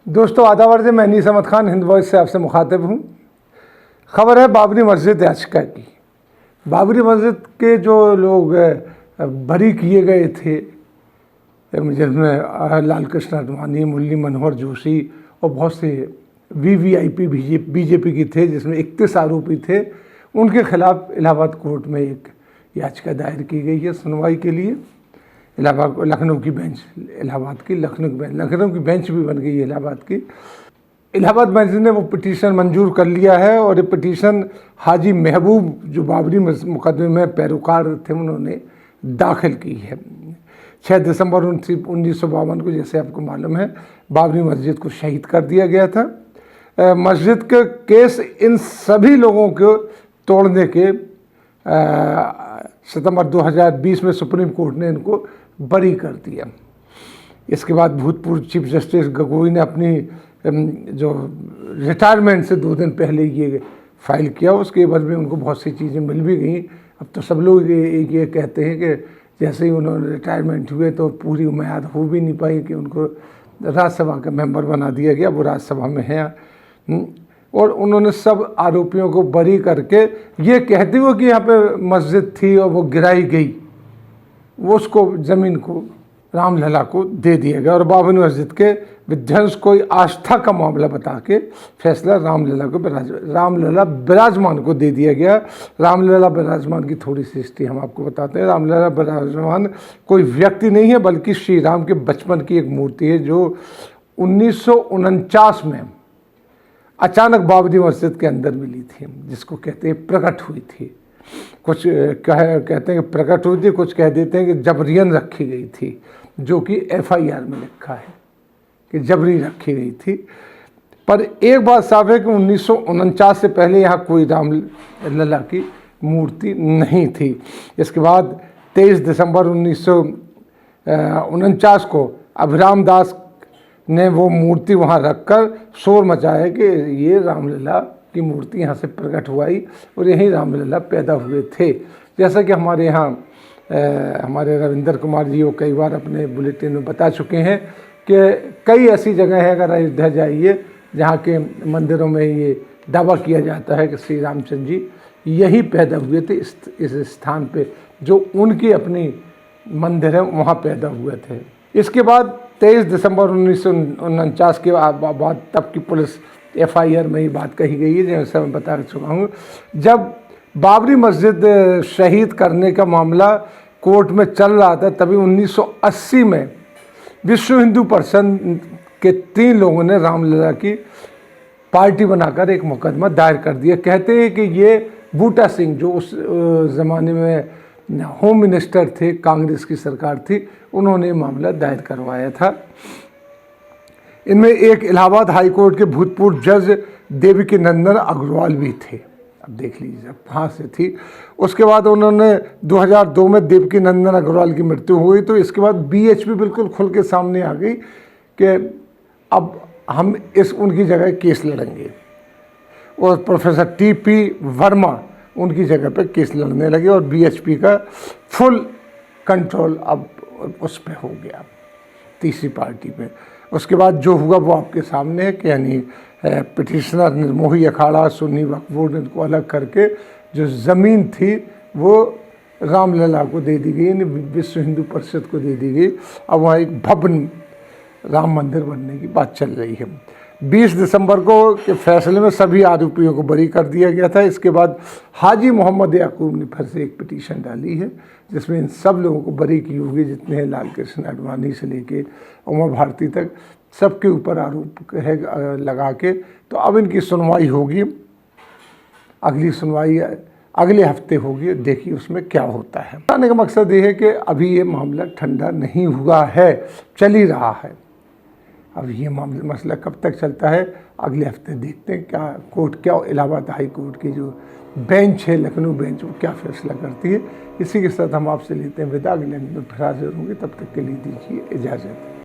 दोस्तों आदावर से मैं नीस अहमद खान हिंद वॉइस से आपसे मुखातिब हूँ। ख़बर है बाबरी मस्जिद याचिका की। बाबरी मस्जिद के जो लोग बरी किए गए थे, जिसमें लाल कृष्ण आडवाणी, मुरली मनोहर जोशी और बहुत से वीवीआईपी बीजेपी की थे, जिसमें 31 आरोपी थे, उनके खिलाफ इलाहाबाद कोर्ट में एक याचिका दायर की गई है सुनवाई के लिए। इलाहाबाद लखनऊ की बेंच, इलाहाबाद की लखनऊ की बेंच भी बन गई है इलाहाबाद की। इलाहाबाद बेंच ने वो पिटीशन मंजूर कर लिया है और ये पिटीशन हाजी महबूब जो बाबरी मुकदमे में पैरोकार थे उन्होंने दाखिल की है। 6 दिसंबर 1952 को, जैसे आपको मालूम है, बाबरी मस्जिद को शहीद कर दिया गया था। मस्जिद के केस इन सभी लोगों को तोड़ने के सितंबर 2020 में सुप्रीम कोर्ट ने इनको बरी कर दिया। इसके बाद भूतपूर्व चीफ जस्टिस गगोई ने अपनी जो रिटायरमेंट से 2 दिन पहले ये फाइल किया, उसके बाद में उनको बहुत सी चीज़ें मिल भी गई। अब तो सब लोग ये कहते हैं कि जैसे ही उन्होंने रिटायरमेंट हुए तो पूरी उम्मीद हो भी नहीं पाई कि उनको राज्यसभा का मेंबर बना दिया गया। वो राज्यसभा में हैं और उन्होंने सब आरोपियों को बरी करके ये कहते हुए कि यहाँ पे मस्जिद थी और वो गिराई गई, वो उसको ज़मीन को रामलला को दे दिया गया और बाबरी मस्जिद के विध्वंस कोई आस्था का मामला बता के फैसला रामलला विराजमान को दे दिया गया। रामलला विराजमान की थोड़ी सी हिस्ट्री हम आपको बताते हैं। रामलला विराजमान कोई व्यक्ति नहीं है, बल्कि श्री राम के बचपन की एक मूर्ति है जो 1949 में अचानक बाबरी मस्जिद के अंदर मिली थी, जिसको कहते हैं प्रकट हुई थी। कुछ कहते हैं कि प्रकट हुई थी, कुछ कह देते हैं कि जबरियन रखी गई थी, जो कि FIR में लिखा है कि जबरी रखी गई थी। पर एक बात साफ है कि 1949 से पहले यहाँ कोई रामलला की मूर्ति नहीं थी। इसके बाद 23 दिसंबर 1949 को अभिराम दास ने वो मूर्ति वहाँ रखकर शोर मचाया कि ये रामलला की मूर्ति यहाँ से प्रकट हुई और यहीं रामलला पैदा हुए थे। जैसा कि हमारे यहाँ हमारे रविंदर कुमार जी वो कई बार अपने बुलेटिन में बता चुके हैं कि कई ऐसी जगह है, अगर अयोध्या जाइए, जहाँ के मंदिरों में ये दावा किया जाता है कि श्री रामचंद्र जी यही पैदा हुए थे, इस स्थान पे जो उनकी अपनी मंदिर है वहाँ पैदा हुए थे। इसके बाद 23 दिसंबर 1949 के बाद तब की पुलिस FIR में ही बात कही गई है, जैसे मैं बता चुका हूँ। जब बाबरी मस्जिद शहीद करने का मामला कोर्ट में चल रहा था, तभी 1980 में विश्व हिंदू परिषद के 3 लोगों ने रामलला की पार्टी बनाकर एक मुकदमा दायर कर दिया। कहते हैं कि ये बूटा सिंह जो उस ज़माने में होम मिनिस्टर थे, कांग्रेस की सरकार थी, उन्होंने मामला दायर करवाया था। इनमें एक इलाहाबाद हाई कोर्ट के भूतपूर्व जज देवकी नंदन अग्रवाल भी थे। अब देख लीजिए कहाँ से थी। उसके बाद उन्होंने 2002 में देवकी नंदन अग्रवाल की मृत्यु हुई, तो इसके बाद BHP बिल्कुल खुल के सामने आ गई कि अब हम उनकी जगह केस लड़ेंगे और प्रोफेसर TP वर्मा उनकी जगह पे केस लड़ने लगे और BHP का फुल कंट्रोल अब उस पर हो गया, तीसरी पार्टी पे। उसके बाद जो हुआ वो आपके सामने है कि यानी पिटिशनर निर्मोही अखाड़ा, सुन्नी वक्फ बोर्ड, इनको अलग करके जो ज़मीन थी वो रामलला को दे दी गई, विश्व हिंदू परिषद को दे दी गई। अब वहाँ एक भव्य राम मंदिर बनने की बात चल रही है। 20 दिसंबर को के फैसले में सभी आरोपियों को बरी कर दिया गया था। इसके बाद हाजी मोहम्मद याकूब ने फिर से एक पिटीशन डाली है, जिसमें इन सब लोगों को बरी की होगी, जितने हैं, लाल कृष्ण आडवाणी से लेके उमा भारती तक, सबके ऊपर आरोप है लगा के। तो अब इनकी सुनवाई होगी, अगली सुनवाई अगले हफ्ते होगी, देखिए उसमें क्या होता है। बताने का मकसद ये है कि अभी ये मामला ठंडा नहीं हुआ है, चल ही रहा है। अब ये मसला कब तक चलता है, अगले हफ्ते देखते हैं क्या कोर्ट, क्या इलाहाबाद हाई कोर्ट की जो बेंच है, लखनऊ बेंच, वो क्या फैसला करती है। इसी के साथ हम आपसे लेते हैं विदा। अगले दिन फिर हाजिर होंगे, तब तक के लिए दीजिए इजाज़त।